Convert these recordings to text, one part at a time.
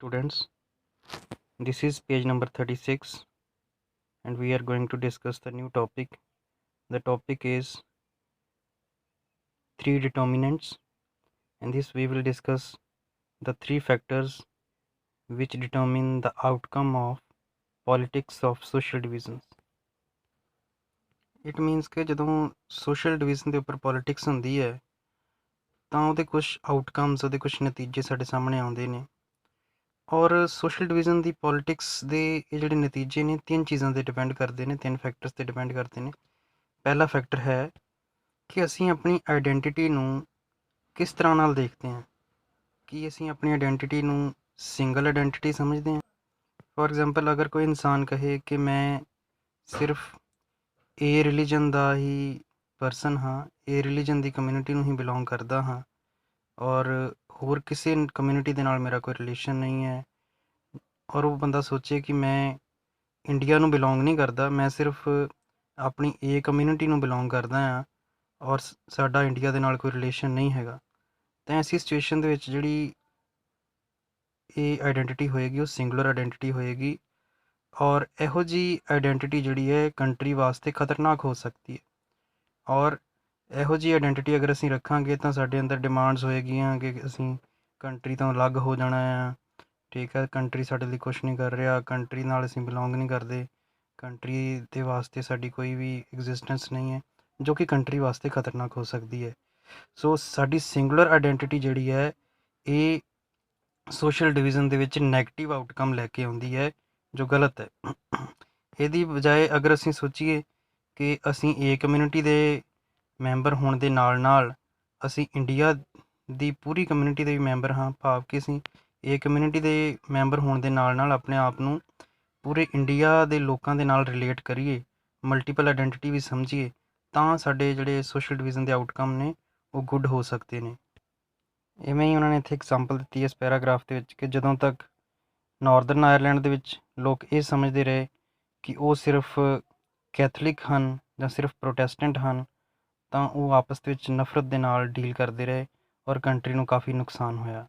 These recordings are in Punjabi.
Students, this is page number 36 and we are going to discuss the new topic. The topic is three determinants. In this we will discuss the three factors which determine the outcome of politics of social divisions. It means कि ਜਦੋਂ social division ਦੇ ਉੱਪਰ politics ਹੁੰਦੀ ਹੈ ਤਾਂ ਉਹਦੇ ਕੁਝ outcomes ਉਹਦੇ ਕੁਝ ਨਤੀਜੇ ਸਾਡੇ ਸਾਹਮਣੇ ਆਉਂਦੇ ਨੇ ਔਰ ਸੋਸ਼ਲ ਡਿਵੀਜ਼ਨ ਦੀ ਪੋਲਿਟਿਕਸ ਦੇ ਇਹ ਜਿਹੜੇ ਨਤੀਜੇ ਨੇ ਤਿੰਨ ਚੀਜ਼ਾਂ 'ਤੇ ਡਿਪੈਂਡ ਕਰਦੇ ਨੇ, ਤਿੰਨ ਫੈਕਟਰਸ 'ਤੇ ਡਿਪੈਂਡ ਕਰਦੇ ਨੇ। ਪਹਿਲਾ ਫੈਕਟਰ ਹੈ ਕਿ ਅਸੀਂ ਆਪਣੀ ਆਈਡੈਂਟੀਟੀ ਨੂੰ ਕਿਸ ਤਰ੍ਹਾਂ ਨਾਲ ਦੇਖਦੇ ਹਾਂ। ਕੀ ਅਸੀਂ ਆਪਣੀ ਆਈਡੈਂਟੀਟੀ ਨੂੰ ਸਿੰਗਲ ਆਈਡੈਂਟੀਟੀ ਸਮਝਦੇ ਹਾਂ? ਫੋਰ ਐਗਜ਼ਾਮਪਲ ਅਗਰ ਕੋਈ ਇਨਸਾਨ ਕਹੇ ਕਿ ਮੈਂ ਸਿਰਫ ਏ ਰਿਲੀਜਨ ਦਾ ਹੀ ਪਰਸਨ ਹਾਂ, ਏ ਰਿਲੀਜਨ ਦੀ ਕਮਿਊਨਿਟੀ ਨੂੰ ਹੀ ਬਿਲੋਂਗ ਕਰਦਾ ਹਾਂ ਔਰ ਹੋਰ ਕਿਸੇ ਕਮਿਊਨਿਟੀ ਦੇ ਨਾਲ ਮੇਰਾ ਕੋਈ ਰਿਲੇਸ਼ਨ ਨਹੀਂ ਹੈ ਔਰ ਉਹ ਬੰਦਾ ਸੋਚੇ ਕਿ ਮੈਂ ਇੰਡੀਆ ਨੂੰ ਬਿਲੋਂਗ ਨਹੀਂ ਕਰਦਾ, ਮੈਂ ਸਿਰਫ ਆਪਣੀ ਏ ਕਮਿਊਨਿਟੀ ਨੂੰ ਬਿਲੋਂਗ ਕਰਦਾ ਹਾਂ ਔਰ ਸਾਡਾ ਇੰਡੀਆ ਦੇ ਨਾਲ ਕੋਈ ਰਿਲੇਸ਼ਨ ਨਹੀਂ ਹੈਗਾ, ਤਾਂ ਐਸੀ ਸਿਚੁਏਸ਼ਨ ਦੇ ਵਿੱਚ ਜਿਹੜੀ ਇਹ ਆਈਡੈਂਟੀਟੀ ਹੋਏਗੀ ਉਹ ਸਿੰਗੂਲਰ ਆਈਡੈਂਟੀਟੀ ਹੋਏਗੀ ਔਰ ਇਹੋ ਜਿਹੀ ਆਈਡੈਂਟੀਟੀ ਜਿਹੜੀ ਹੈ ਕੰਟਰੀ ਵਾਸਤੇ ਖਤਰਨਾਕ ਹੋ ਸਕਦੀ ਹੈ। ਔਰ ਇਹੋ ਜਿਹੀ ਆਈਡੈਂਟੀਟੀ ਅਗਰ ਅਸੀਂ ਰੱਖਾਂਗੇ ਤਾਂ ਸਾਡੇ ਅੰਦਰ ਡਿਮਾਂਡਸ ਹੋਏਗੀਆਂ ਕਿ ਅਸੀਂ ਕੰਟਰੀ ਤੋਂ ਅਲੱਗ ਹੋ ਜਾਣਾ ਆ, ਠੀਕ ਹੈ, ਕੰਟਰੀ ਸਾਡੇ ਲਈ ਕੁਛ ਨਹੀਂ ਕਰ ਰਿਹਾ, ਕੰਟਰੀ ਨਾਲ ਅਸੀਂ ਬਿਲੋਂਗ ਨਹੀਂ ਕਰਦੇ, ਕੰਟਰੀ ਦੇ ਵਾਸਤੇ ਸਾਡੀ ਕੋਈ ਵੀ ਐਗਜ਼ਿਸਟੈਂਸ ਨਹੀਂ ਹੈ, ਜੋ ਕਿ ਕੰਟਰੀ ਵਾਸਤੇ ਖਤਰਨਾਕ ਹੋ ਸਕਦੀ ਹੈ। ਸੋ ਸਾਡੀ ਸਿੰਗੂਲਰ ਆਈਡੈਂਟੀਟੀ ਜਿਹੜੀ ਹੈ ਇਹ ਸੋਸ਼ਲ ਡਿਵੀਜ਼ਨ ਦੇ ਵਿੱਚ ਨੈਗੇਟਿਵ ਆਊਟਕਮ ਲੈ ਕੇ ਆਉਂਦੀ ਹੈ, ਜੋ ਗਲਤ ਹੈ। ਇਹਦੀ ਬਜਾਏ ਅਗਰ ਅਸੀਂ ਸੋਚੀਏ ਕਿ ਅਸੀਂ ਏ ਕਮਿਊਨਿਟੀ ਦੇ ਮੈਂਬਰ ਹੋਣ ਦੇ ਨਾਲ ਨਾਲ ਅਸੀਂ ਇੰਡੀਆ ਦੀ ਪੂਰੀ ਕਮਿਊਨਿਟੀ ਦੇ ਵੀ ਮੈਂਬਰ ਹਾਂ, ਭਾਵ ਕਿ ਅਸੀਂ ਏ ਕਮਿਊਨਿਟੀ ਦੇ ਮੈਂਬਰ ਹੋਣ ਦੇ ਨਾਲ ਨਾਲ ਆਪਣੇ ਆਪ ਨੂੰ ਪੂਰੇ ਇੰਡੀਆ ਦੇ ਲੋਕਾਂ ਦੇ ਨਾਲ ਰਿਲੇਟ ਕਰੀਏ, ਮਲਟੀਪਲ ਆਈਡੈਂਟੀਟੀ ਵੀ ਸਮਝੀਏ, ਤਾਂ ਸਾਡੇ ਜਿਹੜੇ ਸੋਸ਼ਲ ਡਿਵੀਜ਼ਨ ਦੇ ਆਊਟਕਮ ਨੇ ਉਹ ਗੁੱਡ ਹੋ ਸਕਦੇ ਨੇ। ਇਵੇਂ ਹੀ ਉਹਨਾਂ ਨੇ ਇੱਥੇ ਐਗਜ਼ਾਮਪਲ ਦਿੱਤੀ ਹੈ ਇਸ ਪੈਰਾਗ੍ਰਾਫ ਦੇ ਵਿੱਚ ਕਿ ਜਦੋਂ ਤੱਕ ਨਾਰਦਰਨ ਆਇਰਲੈਂਡ ਦੇ ਵਿੱਚ ਲੋਕ ਇਹ ਸਮਝਦੇ ਰਹੇ ਕਿ ਉਹ ਸਿਰਫ ਕੈਥੋਲਿਕ ਹਨ ਜਾਂ ਸਿਰਫ ਪ੍ਰੋਟੈਸਟੈਂਟ ਹਨ, ਤਾਂ ਉਹ ਆਪਸ ਵਿੱਚ ਨਫ਼ਰਤ ਦੇ ਨਾਲ ਡੀਲ ਕਰਦੇ ਰਹੇ ਔਰ ਕੰਟਰੀ ਨੂੰ ਕਾਫੀ ਨੁਕਸਾਨ ਹੋਇਆ।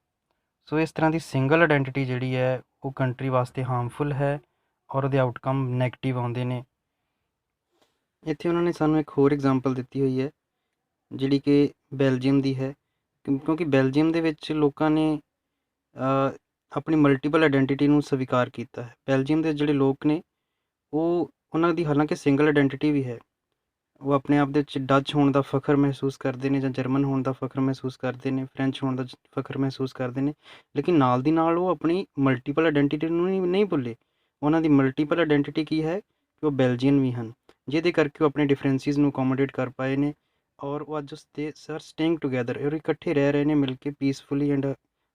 ਸੋ ਇਸ ਤਰ੍ਹਾਂ ਦੀ ਸਿੰਗਲ ਆਈਡੈਂਟੀਟੀ ਜਿਹੜੀ ਹੈ ਉਹ ਕੰਟਰੀ ਵਾਸਤੇ ਹਾਰਮਫੁਲ ਹੈ ਔਰ ਉਹਦੇ ਆਊਟਕਮ ਨੈਗੇਟਿਵ ਆਉਂਦੇ ਨੇ। ਇੱਥੇ ਉਹਨਾਂ ਨੇ ਸਾਨੂੰ ਇੱਕ ਹੋਰ ਐਗਜ਼ਾਮਪਲ ਦਿੱਤੀ ਹੋਈ ਹੈ ਜਿਹੜੀ ਕਿ ਬੈਲਜੀਅਮ ਦੀ ਹੈ, ਕਿਉਂਕਿ ਬੈਲਜੀਅਮ ਦੇ ਵਿੱਚ ਲੋਕਾਂ ਨੇ ਆਪਣੀ ਮਲਟੀਪਲ ਆਈਡੈਂਟੀਟੀ ਨੂੰ ਸਵੀਕਾਰ ਕੀਤਾ ਹੈ। ਬੈਲਜੀਅਮ ਦੇ ਜਿਹੜੇ ਲੋਕ ਨੇ ਉਹ ਉਹਨਾਂ ਦੀ ਹਾਲਾਂਕਿ ਸਿੰਗਲ ਆਈਡੈਂਟੀਟੀ ਵੀ ਹੈ, ਉਹ ਆਪਣੇ ਆਪ ਦੇ ਵਿੱਚ ਡੱਚ ਹੋਣ ਦਾ ਫਖਰ ਮਹਿਸੂਸ ਕਰਦੇ ਨੇ ਜਾਂ ਜਰਮਨ ਹੋਣ ਦਾ ਫਖਰ ਮਹਿਸੂਸ ਕਰਦੇ ਨੇ, ਫਰੈਂਚ ਹੋਣ ਦਾ ਫਖਰ ਮਹਿਸੂਸ ਕਰਦੇ ਨੇ, ਲੇਕਿਨ ਨਾਲ ਦੀ ਨਾਲ ਉਹ ਆਪਣੀ ਮਲਟੀਪਲ ਆਈਡੈਂਟੀਟੀ ਨੂੰ ਨਹੀਂ ਭੁੱਲੇ। ਉਹਨਾਂ ਦੀ ਮਲਟੀਪਲ ਆਈਡੈਂਟੀਟੀ ਕੀ ਹੈ ਕਿ ਉਹ ਬੈਲਜੀਅਨ ਵੀ ਹਨ, ਜਿਹਦੇ ਕਰਕੇ ਉਹ ਆਪਣੇ ਡਿਫਰੈਂਸਿਸ ਨੂੰ ਅਕੋਮੋਡੇਟ ਕਰ ਪਾਏ ਨੇ ਔਰ ਉਹ ਅੱਜ ਉਸ 'ਤੇ ਸਰ ਸਟੇਇੰਗ ਟੂਗੈਦਰ ਔਰ ਇਕੱਠੇ ਰਹਿ ਰਹੇ ਨੇ ਮਿਲ ਕੇ ਪੀਸਫੁਲੀ ਐਂਡ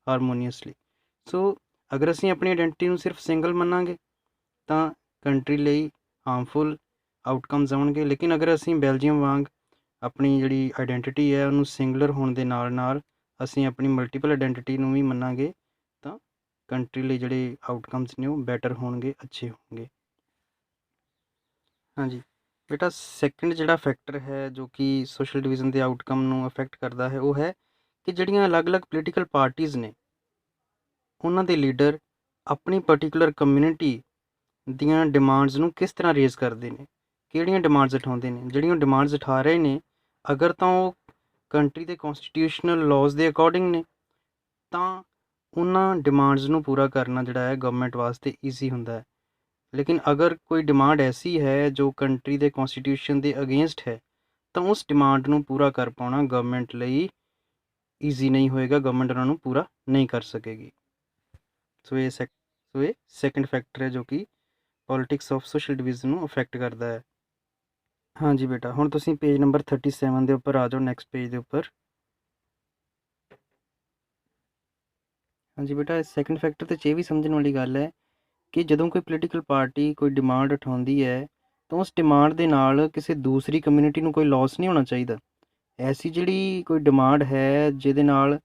ਹਾਰਮੋਨੀਅਸਲੀ। ਸੋ ਅਗਰ ਅਸੀਂ ਆਪਣੀ ਆਈਡੈਂਟੀਟੀ ਨੂੰ ਸਿਰਫ ਸਿੰਗਲ ਮੰਨਾਂਗੇ ਤਾਂ ਕੰਟਰੀ ਲਈ ਹਾਰਮਫੁਲ ਆਊਟਕਮਸ ਆਉਣਗੇ, ਲੇਕਿਨ ਅਗਰ ਅਸੀਂ ਬੈਲਜੀਅਮ ਵਾਂਗ ਆਪਣੀ ਜਿਹੜੀ ਆਈਡੈਂਟੀਟੀ ਹੈ ਉਹਨੂੰ ਸਿੰਗੂਲਰ ਹੋਣ ਦੇ ਨਾਲ ਨਾਲ ਅਸੀਂ ਆਪਣੀ ਮਲਟੀਪਲ ਆਈਡੈਂਟੀਟੀ ਨੂੰ ਵੀ ਮੰਨਾਂਗੇ ਤਾਂ ਕੰਟਰੀ ਲਈ ਜਿਹੜੇ ਆਊਟਕਮਸ ਨੇ ਉਹ ਬੈਟਰ ਹੋਣਗੇ, ਅੱਛੇ ਹੋਣਗੇ। ਹਾਂਜੀ ਬੇਟਾ, ਸੈਕਿੰਡ ਜਿਹੜਾ ਫੈਕਟਰ ਹੈ ਜੋ ਕਿ ਸੋਸ਼ਲ ਡਿਵੀਜ਼ਨ ਦੇ ਆਊਟਕਮ ਨੂੰ ਅਫੈਕਟ ਕਰਦਾ ਹੈ ਉਹ ਹੈ ਕਿ ਜਿਹੜੀਆਂ ਅਲੱਗ-ਅਲੱਗ ਪੋਲੀਟੀਕਲ ਪਾਰਟੀਜ਼ ਨੇ ਉਹਨਾਂ ਦੇ ਲੀਡਰ ਆਪਣੀ ਪਰਟੀਕੂਲਰ ਕਮਿਊਨਿਟੀ ਦੀਆਂ ਡਿਮਾਂਡਸ ਨੂੰ ਕਿਸ ਤਰ੍ਹਾਂ ਰੇਜ਼ ਕਰਦੇ ਨੇ, ਕਿਹੜੀਆਂ ਡਿਮਾਂਡਸ ਉਠਾਉਂਦੇ ਨੇ। ਜਿਹੜੀਆਂ ਡਿਮਾਂਡਸ ਉਠਾ ਰਹੇ ਨੇ ਅਗਰ ਤਾਂ ਉਹ ਕੰਟਰੀ ਦੇ ਕੌਂਸਟੀਟਿਊਸ਼ਨਲ ਲਾਜ਼ ਦੇ ਅਕੋਰਡਿੰਗ ਨੇ ਤਾਂ ਉਹਨਾਂ ਡਿਮਾਂਡਸ ਨੂੰ ਪੂਰਾ ਕਰਨਾ ਜਿਹੜਾ ਹੈ ਗਵਰਨਮੈਂਟ ਵਾਸਤੇ ਈਜ਼ੀ ਹੁੰਦਾ ਹੈ, ਲੇਕਿਨ ਅਗਰ ਕੋਈ ਡਿਮਾਂਡ ਐਸੀ ਹੈ ਜੋ ਕੰਟਰੀ ਦੇ ਕੌਂਸਟੀਟਿਊਸ਼ਨ ਦੇ ਅਗੇਂਸਟ ਹੈ ਤਾਂ ਉਸ ਡਿਮਾਂਡ ਨੂੰ ਪੂਰਾ ਕਰ ਪਾਉਣਾ ਗਵਰਨਮੈਂਟ ਲਈ ਈਜ਼ੀ ਨਹੀਂ ਹੋਏਗਾ, ਗਵਰਨਮੈਂਟ ਉਹਨਾਂ ਨੂੰ ਪੂਰਾ ਨਹੀਂ ਕਰ ਸਕੇਗੀ। ਸੋ ਇਹ ਸੈਕਿੰਡ ਫੈਕਟਰ ਹੈ ਜੋ ਕਿ ਪੋਲੀਟਿਕਸ ਆਫ ਸੋਸ਼ਲ ਡਿਵੀਜ਼ਨ ਨੂੰ ਅਫੈਕਟ ਕਰਦਾ ਹੈ। ਹਾਂਜੀ ਬੇਟਾ, ਹੁਣ ਤੁਸੀਂ ਪੇਜ ਨੰਬਰ 37 ਦੇ ਉੱਪਰ ਆ ਜਾਓ, ਨੈਕਸਟ ਪੇਜ ਦੇ ਉੱਪਰ। ਹਾਂਜੀ ਬੇਟਾ, ਸੈਕਿੰਡ ਫੈਕਟਰ 'ਤੇ 'ਚ ਇਹ ਵੀ ਸਮਝਣ ਵਾਲੀ ਗੱਲ ਹੈ ਕਿ ਜਦੋਂ ਕੋਈ ਪੋਲੀਟੀਕਲ ਪਾਰਟੀ ਕੋਈ ਡਿਮਾਂਡ ਉਠਾਉਂਦੀ ਹੈ ਤਾਂ ਉਸ ਡਿਮਾਂਡ ਦੇ ਨਾਲ ਕਿਸੇ ਦੂਸਰੀ ਕਮਿਊਨਿਟੀ ਨੂੰ ਕੋਈ ਲੋਸ ਨਹੀਂ ਹੋਣਾ ਚਾਹੀਦਾ। ਐਸੀ ਜਿਹੜੀ ਕੋਈ ਡਿਮਾਂਡ ਹੈ ਜਿਹਦੇ ਨਾਲ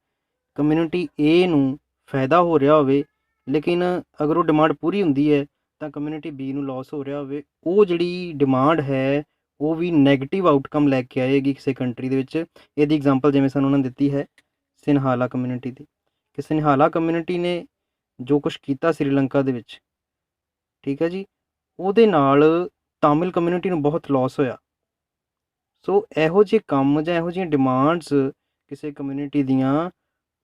ਕਮਿਊਨਿਟੀ ਏ ਨੂੰ ਫਾਇਦਾ ਹੋ ਰਿਹਾ ਹੋਵੇ, ਲੇਕਿਨ ਅਗਰ ਉਹ ਡਿਮਾਂਡ ਪੂਰੀ ਹੁੰਦੀ ਹੈ ਤਾਂ ਕਮਿਊਨਿਟੀ ਬੀ ਨੂੰ ਲੋਸ ਹੋ ਰਿਹਾ ਹੋਵੇ, ਉਹ ਜਿਹੜੀ ਡਿਮਾਂਡ ਹੈ ਉਹ ਵੀ ਨੈਗੇਟਿਵ ਆਊਟਕਮ ਲੈ ਕੇ ਆਏਗੀ ਕਿਸੇ ਕੰਟਰੀ ਦੇ ਵਿੱਚ। ਇਹਦੀ ਐਗਜ਼ਾਮਪਲ ਜਿਵੇਂ ਸਾਨੂੰ ਉਹਨਾਂ ਨੇ ਦਿੱਤੀ ਹੈ ਸਿੰਹਾਲਾ ਕਮਿਊਨਿਟੀ ਦੀ, ਕਿ ਸਿੰਹਾਲਾ ਕਮਿਊਨਿਟੀ ਨੇ ਜੋ ਕੁਛ ਕੀਤਾ ਸ੍ਰੀਲੰਕਾ ਦੇ ਵਿੱਚ, ਠੀਕ ਹੈ ਜੀ, ਉਹਦੇ ਨਾਲ ਤਾਮਿਲ ਕਮਿਊਨਿਟੀ ਨੂੰ ਬਹੁਤ ਲੋਸ ਹੋਇਆ। ਸੋ ਇਹੋ ਜਿਹੇ ਕੰਮ ਜਾਂ ਇਹੋ ਜਿਹੀਆਂ ਡਿਮਾਂਡਸ ਕਿਸੇ ਕਮਿਊਨਿਟੀ ਦੀਆਂ,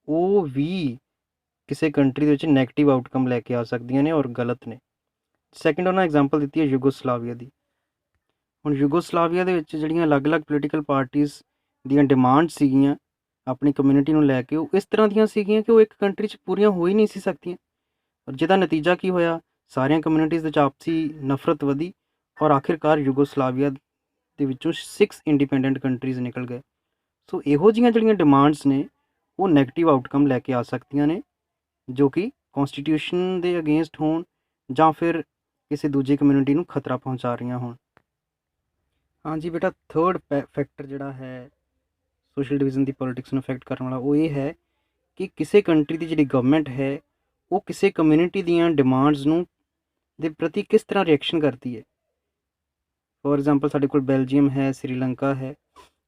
ਉਹ ਵੀ ਕਿਸੇ ਕੰਟਰੀ ਦੇ ਵਿੱਚ ਨੈਗੇਟਿਵ ਆਊਟਕਮ ਲੈ ਕੇ ਆ ਸਕਦੀਆਂ ਨੇ ਔਰ ਗਲਤ ਨੇ। ਸੈਕਿੰਡ ਉਹਨਾਂ ਐਗਜ਼ਾਮਪਲ ਦਿੱਤੀ ਹੈ ਯੂਗੋਸਲਾਵੀਆ ਦੀ। ਹੁਣ ਯੂਗੋਸਲਾਵੀਆ ਦੇ ਵਿੱਚ ਜਿਹੜੀਆਂ ਅਲੱਗ-ਅਲੱਗ ਪੋਲੀਟੀਕਲ ਪਾਰਟੀਜ਼ ਦੀਆਂ ਡਿਮਾਂਡ ਸੀਗੀਆਂ ਆਪਣੀ ਕਮਿਊਨਿਟੀ ਨੂੰ ਲੈ ਕੇ, ਉਹ ਇਸ ਤਰ੍ਹਾਂ ਦੀਆਂ ਸੀਗੀਆਂ ਕਿ ਉਹ ਇੱਕ ਕੰਟਰੀ 'ਚ ਪੂਰੀਆਂ ਹੋ ਹੀ ਨਹੀਂ ਸੀ ਸਕਦੀਆਂ। ਔਰ ਜਿਹਦਾ ਨਤੀਜਾ ਕੀ ਹੋਇਆ, ਸਾਰੀਆਂ ਕਮਿਊਨਿਟੀਜ਼ ਦੇ ਵਿੱਚ ਆਪਸੀ ਨਫ਼ਰਤ ਵਧੀ ਔਰ ਆਖਿਰਕਾਰ ਯੂਗੋਸਲਾਵੀਆ ਦੇ ਵਿੱਚੋਂ 6 ਇੰਡੀਪੈਂਡੈਂਟ ਕੰਟਰੀਜ਼ ਨਿਕਲ ਗਏ। ਸੋ ਇਹੋ ਜਿਹੀਆਂ ਜਿਹੜੀਆਂ ਡਿਮਾਂਡਸ ਨੇ ਉਹ ਨੈਗੇਟਿਵ ਆਊਟਕਮ ਲੈ ਕੇ ਆ ਸਕਦੀਆਂ ਨੇ, ਜੋ ਕਿ ਕੌਂਸਟੀਟਿਊਸ਼ਨ ਦੇ ਅਗੇਂਸਟ ਹੋਣ ਜਾਂ ਫਿਰ ਕਿਸੇ ਦੂਜੀ ਕਮਿਊਨਿਟੀ ਨੂੰ ਖਤਰਾ ਪਹੁੰਚਾ ਰਹੀਆਂ ਹੋਣ। ਹਾਂਜੀ ਬੇਟਾ, ਥਰਡ ਫੈਕਟਰ ਜਿਹੜਾ ਹੈ ਸੋਸ਼ਲ ਡਿਵੀਜ਼ਨ ਦੀ ਪੋਲੀਟਿਕਸ ਨੂੰ ਅਫੈਕਟ ਕਰਨ ਵਾਲਾ, ਉਹ ਇਹ ਹੈ ਕਿ ਕਿਸੇ ਕੰਟਰੀ ਦੀ ਜਿਹੜੀ ਗਵਰਨਮੈਂਟ ਹੈ ਉਹ ਕਿਸੇ ਕਮਿਊਨਿਟੀ ਦੀਆਂ ਡਿਮਾਂਡਸ ਨੂੰ ਦੇ ਪ੍ਰਤੀ ਕਿਸ ਤਰ੍ਹਾਂ ਰਿਐਕਸ਼ਨ ਕਰਦੀ ਹੈ। ਫੋਰ ਐਗਜ਼ਾਮਪਲ ਸਾਡੇ ਕੋਲ ਬੈਲਜੀਅਮ ਹੈ, ਸ੍ਰੀਲੰਕਾ ਹੈ।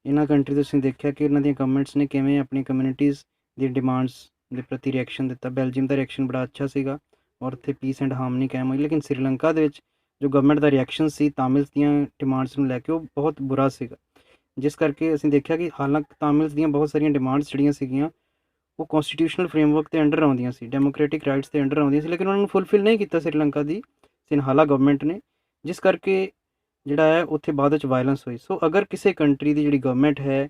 ਇਹਨਾਂ ਕੰਟਰੀ ਤੁਸੀਂ ਦੇਖਿਆ ਕਿ ਇਹਨਾਂ ਦੀਆਂ ਗਵਰਨਮੈਂਟਸ ਨੇ ਕਿਵੇਂ ਆਪਣੀ ਕਮਿਊਨਿਟੀਜ਼ ਦੀ ਡਿਮਾਂਡਸ ਦੇ ਪ੍ਰਤੀ ਰਿਐਕਸ਼ਨ ਦਿੱਤਾ। ਬੈਲਜੀਅਮ ਦਾ ਰਿਐਕਸ਼ਨ ਬੜਾ ਅੱਛਾ ਸੀਗਾ ਔਰ ਉੱਥੇ ਪੀਸ ਐਂਡ ਹਾਰਮਨੀ ਕਾਇਮ ਹੋਈ। ਲੇਕਿਨ ਸ੍ਰੀਲੰਕਾ ਦੇ ਵਿੱਚ ਜੋ ਗਵਰਨਮੈਂਟ ਦਾ ਰਿਐਕਸ਼ਨ ਸੀ ਤਾਮਿਲਸ ਦੀਆਂ ਡਿਮਾਂਡਸ ਨੂੰ ਲੈ ਕੇ, ਉਹ ਬਹੁਤ ਬੁਰਾ ਸੀਗਾ। ਜਿਸ ਕਰਕੇ ਅਸੀਂ ਦੇਖਿਆ ਕਿ ਹਾਲਾਂਕਿ ਤਾਮਿਲਸ ਦੀਆਂ ਬਹੁਤ ਸਾਰੀਆਂ ਡਿਮਾਂਡਸ ਜਿਹੜੀਆਂ ਸੀਗੀਆਂ ਉਹ ਕੌਂਸਟੀਟਿਊਸ਼ਨਲ ਫਰੇਮਵਰਕ ਦੇ ਅੰਡਰ ਆਉਂਦੀਆਂ ਸੀ, ਡੈਮੋਕ੍ਰੈਟਿਕ ਰਾਈਟਸ ਦੇ ਅੰਡਰ ਆਉਂਦੀਆਂ ਸੀ, ਲੇਕਿਨ ਉਹਨਾਂ ਨੂੰ ਫੁੱਲਫਿਲ ਨਹੀਂ ਕੀਤਾ ਸ੍ਰੀਲੰਕਾ ਦੀ ਸਿਨਹਾਲਾ ਗਵਰਨਮੈਂਟ ਨੇ, ਜਿਸ ਕਰਕੇ ਜਿਹੜਾ ਹੈ ਉੱਥੇ ਬਾਅਦ ਵਿੱਚ ਵਾਇਲੈਂਸ ਹੋਈ। ਸੋ ਅਗਰ ਕਿਸੇ ਕੰਟਰੀ ਦੀ ਜਿਹੜੀ ਗਵਰਨਮੈਂਟ ਹੈ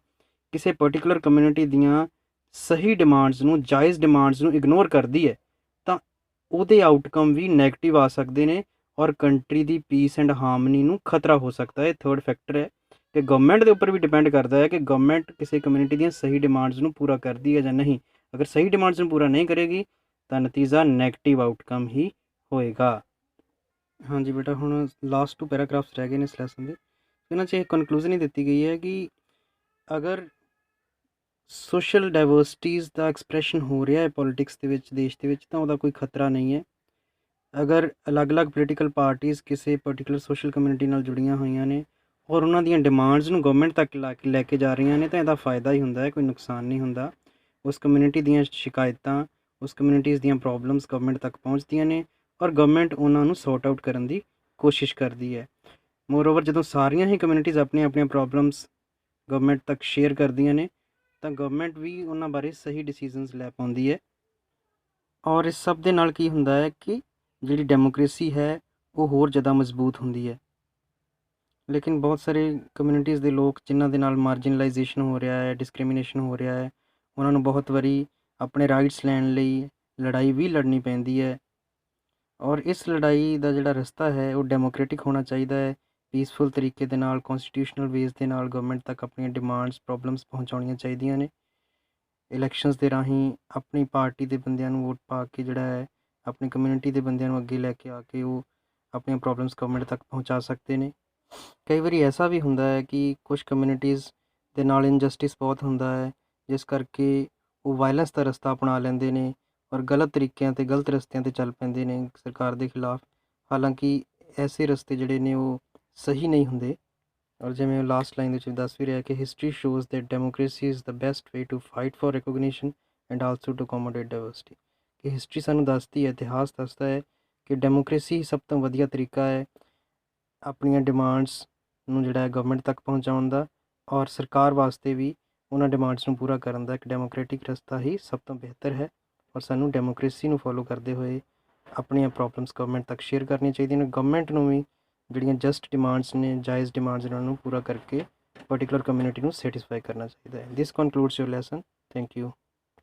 ਕਿਸੇ ਪਰਟੀਕੂਲਰ ਕਮਿਊਨਿਟੀ ਦੀਆਂ ਸਹੀ ਡਿਮਾਂਡਸ ਨੂੰ, ਜਾਇਜ਼ ਡਿਮਾਂਡਸ ਨੂੰ ਇਗਨੋਰ ਕਰਦੀ ਹੈ ਤਾਂ ਉਹਦੇ ਆਊਟਕਮ ਵੀ ਨੈਗੇਟਿਵ ਆ ਸਕਦੇ ਨੇ ਔਰ country the piece and harmony ਨੂੰ ਖਤਰਾ ਹੋ ਸਕਦਾ ਹੈ। ਥਰਡ ਫੈਕਟਰ ਹੈ ਕਿ ਗਵਰਨਮੈਂਟ ਦੇ ਉੱਪਰ ਵੀ ਡਿਪੈਂਡ ਕਰਦਾ ਹੈ ਕਿ ਗਵਰਨਮੈਂਟ ਕਿਸੇ ਕਮਿਊਨਿਟੀ ਦੀਆਂ ਸਹੀ ਡਿਮਾਂਡਸ ਨੂੰ ਪੂਰਾ ਕਰਦੀ ਹੈ ਜਾਂ ਨਹੀਂ। ਅਗਰ ਸਹੀ ਡਿਮਾਂਡਸ ਨੂੰ ਪੂਰਾ ਨਹੀਂ ਕਰੇਗੀ ਤਾਂ ਨਤੀਜਾ ਨੈਗੇਟਿਵ ਆਊਟਕਮ ਹੀ ਹੋਏਗਾ। ਹਾਂਜੀ ਬੇਟਾ, ਹੁਣ ਲਾਸਟ 2 ਪੈਰਾਗ੍ਰਾਫਸ ਰਹਿ ਗਏ ਨੇ ਇਸ ਲੈਸਨ ਦੇ। ਇਹਨਾਂ 'ਚ ਇਹ ਕਨਕਲੂਜ਼ਨ ਹੀ ਦਿੱਤੀ ਗਈ ਹੈ ਕਿ ਅਗਰ ਸੋਸ਼ਲ ਡਾਇਵਰਸਿਟੀਜ਼ ਦਾ ਐਕਸਪ੍ਰੈਸ਼ਨ ਹੋ ਰਿਹਾ ਹੈ ਪੋਲੀਟਿਕਸ ਦੇ ਵਿੱਚ, ਦੇਸ਼ ਦੇ ਵਿੱਚ, ਤਾਂ ਉਹਦਾ ਕੋਈ ਖਤਰਾ ਨਹੀਂ ਹੈ। ਅਗਰ ਅਲੱਗ-ਅਲੱਗ ਪੋਲੀਟੀਕਲ ਪਾਰਟੀਜ਼ ਕਿਸੇ ਪਰਟੀਕੂਲਰ ਸੋਸ਼ਲ ਕਮਿਊਨਿਟੀ ਨਾਲ ਜੁੜੀਆਂ ਹੋਈਆਂ ਨੇ ਔਰ ਉਹਨਾਂ ਦੀਆਂ ਡਿਮਾਂਡਸ ਨੂੰ ਗਵਰਨਮੈਂਟ ਤੱਕ ਲੈ ਕੇ ਜਾ ਰਹੀਆਂ ਨੇ, ਤਾਂ ਇਹਦਾ ਫਾਇਦਾ ਹੀ ਹੁੰਦਾ ਹੈ, ਕੋਈ ਨੁਕਸਾਨ ਨਹੀਂ ਹੁੰਦਾ। ਉਸ ਕਮਿਊਨਿਟੀ ਦੀਆਂ ਸ਼ਿਕਾਇਤਾਂ, ਉਸ ਕਮਿਊਨਿਟੀਜ਼ ਦੀਆਂ ਪ੍ਰੋਬਲਮਸ ਗਵਰਨਮੈਂਟ ਤੱਕ ਪਹੁੰਚਦੀਆਂ ਨੇ ਔਰ ਗਵਰਨਮੈਂਟ ਉਹਨਾਂ ਨੂੰ ਸੌਰਟ ਆਊਟ ਕਰਨ ਦੀ ਕੋਸ਼ਿਸ਼ ਕਰਦੀ ਹੈ। ਮੋਰਓਵਰ, ਜਦੋਂ ਸਾਰੀਆਂ ਹੀ ਕਮਿਊਨਿਟੀਜ਼ ਆਪਣੀਆਂ ਪ੍ਰੋਬਲਮਸ ਗਵਰਨਮੈਂਟ ਤੱਕ ਸ਼ੇਅਰ ਕਰਦੀਆਂ ਨੇ ਤਾਂ ਗਵਰਨਮੈਂਟ ਵੀ ਉਹਨਾਂ ਬਾਰੇ ਸਹੀ ਡਿਸੀਜ਼ਨਸ ਲੈ ਪਾਉਂਦੀ ਹੈ। ਔਰ ਇਸ ਸਭ ਦੇ ਨਾਲ ਕੀ ਹੁੰਦਾ ਹੈ ਕਿ ਜਿਹੜੀ ਡੈਮੋਕ੍ਰੇਸੀ ਹੈ ਉਹ ਹੋਰ ਜ਼ਿਆਦਾ ਮਜ਼ਬੂਤ ਹੁੰਦੀ ਹੈ। ਲੇਕਿਨ ਬਹੁਤ ਸਾਰੇ ਕਮਿਊਨਿਟੀਜ਼ ਦੇ ਲੋਕ ਜਿਨ੍ਹਾਂ ਦੇ ਨਾਲ ਮਾਰਜਨਲਾਈਜੇਸ਼ਨ ਹੋ ਰਿਹਾ ਹੈ, ਡਿਸਕ੍ਰਿਮੀਨੇਸ਼ਨ ਹੋ ਰਿਹਾ ਹੈ, ਉਹਨਾਂ ਨੂੰ ਬਹੁਤ ਵਾਰੀ ਆਪਣੇ ਰਾਈਟਸ ਲੈਣ ਲਈ ਲੜਾਈ ਵੀ ਲੜਨੀ ਪੈਂਦੀ ਹੈ। ਔਰ ਇਸ ਲੜਾਈ ਦਾ ਜਿਹੜਾ ਰਸਤਾ ਹੈ ਉਹ ਡੈਮੋਕ੍ਰੈਟਿਕ ਹੋਣਾ ਚਾਹੀਦਾ ਹੈ, ਪੀਸਫੁਲ ਤਰੀਕੇ ਦੇ ਨਾਲ, ਕੌਂਸਟੀਟਿਊਸ਼ਨਲ ਵੇਜ਼ ਦੇ ਨਾਲ ਗਵਰਨਮੈਂਟ ਤੱਕ ਆਪਣੀਆਂ ਡਿਮਾਂਡਸ, ਪ੍ਰੋਬਲਮਸ ਪਹੁੰਚਾਉਣੀਆਂ ਚਾਹੀਦੀਆਂ ਨੇ। ਇਲੈਕਸ਼ਨਸ ਦੇ ਰਾਹੀਂ ਆਪਣੀ ਪਾਰਟੀ ਦੇ ਬੰਦਿਆਂ ਨੂੰ ਵੋਟ ਪਾ ਕੇ ਜਿਹੜਾ ਹੈ ਆਪਣੀ ਕਮਿਊਨਿਟੀ ਦੇ ਬੰਦਿਆਂ ਨੂੰ ਅੱਗੇ ਲੈ ਕੇ ਆ ਕੇ ਉਹ ਆਪਣੀਆਂ ਪ੍ਰੋਬਲਮਸ ਗਵਰਨਮੈਂਟ ਤੱਕ ਪਹੁੰਚਾ ਸਕਦੇ ਨੇ। ਕਈ ਵਾਰੀ ਐਸਾ ਵੀ ਹੁੰਦਾ ਹੈ ਕਿ ਕੁਝ ਕਮਿਊਨਿਟੀਜ਼ ਦੇ ਨਾਲ ਇਨਜਸਟਿਸ ਬਹੁਤ ਹੁੰਦਾ ਹੈ, ਜਿਸ ਕਰਕੇ ਉਹ ਵਾਇਲੈਂਸ ਦਾ ਰਸਤਾ ਅਪਣਾ ਲੈਂਦੇ ਨੇ ਔਰ ਗਲਤ ਤਰੀਕਿਆਂ 'ਤੇ, ਗਲਤ ਰਸਤਿਆਂ 'ਤੇ ਚੱਲ ਪੈਂਦੇ ਨੇ ਸਰਕਾਰ ਦੇ ਖਿਲਾਫ। ਹਾਲਾਂਕਿ ਐਸੇ ਰਸਤੇ ਜਿਹੜੇ ਨੇ ਉਹ ਸਹੀ ਨਹੀਂ ਹੁੰਦੇ। ਔਰ ਜਿਵੇਂ ਉਹ ਲਾਸਟ ਲਾਈਨ ਦੇ ਵਿੱਚ ਦੱਸ ਵੀ ਰਿਹਾ ਕਿ history shows that democracy is the best way to fight for recognition and also to accommodate diversity. ਕਿ ਹਿਸਟਰੀ ਸਾਨੂੰ ਦੱਸਦੀ ਹੈ, ਇਤਿਹਾਸ ਦੱਸਦਾ ਹੈ ਕਿ ਡੈਮੋਕ੍ਰੇਸੀ ਹੀ ਸਭ ਤੋਂ ਵਧੀਆ ਤਰੀਕਾ ਹੈ ਆਪਣੀਆਂ ਡਿਮਾਂਡਸ ਨੂੰ ਜਿਹੜਾ ਹੈ ਗਵਰਨਮੈਂਟ ਤੱਕ ਪਹੁੰਚਾਉਣ ਦਾ, ਔਰ ਸਰਕਾਰ ਵਾਸਤੇ ਵੀ ਉਹਨਾਂ ਡਿਮਾਂਡਸ ਨੂੰ ਪੂਰਾ ਕਰਨ ਦਾ ਇੱਕ ਡੈਮੋਕ੍ਰੈਟਿਕ ਰਸਤਾ ਹੀ ਸਭ ਤੋਂ ਬਿਹਤਰ ਹੈ। ਔਰ ਸਾਨੂੰ ਡੈਮੋਕ੍ਰੇਸੀ ਨੂੰ ਫੋਲੋ ਕਰਦੇ ਹੋਏ ਆਪਣੀਆਂ ਪ੍ਰੋਬਲਮਸ ਗਵਰਨਮੈਂਟ ਤੱਕ ਸ਼ੇਅਰ ਕਰਨੀਆਂ ਚਾਹੀਦੀਆਂ ਨੇ। ਗਵਰਨਮੈਂਟ ਨੂੰ ਵੀ ਜਿਹੜੀਆਂ ਜਸਟ ਡਿਮਾਂਡਸ ਨੇ, ਜਾਇਜ਼ ਡਿਮਾਂਡਸ ਨੇ, ਉਹਨਾਂ ਨੂੰ ਪੂਰਾ ਕਰਕੇ ਪਰਟੀਕੂਲਰ ਕਮਿਊਨਿਟੀ ਨੂੰ ਸੈਟੀਸਫਾਈ ਕਰਨਾ ਚਾਹੀਦਾ ਹੈ। ਦਿਸ ਕਨਕਲੂਡਸ ਯੋਰ ਲੈਸਨ। Thank you.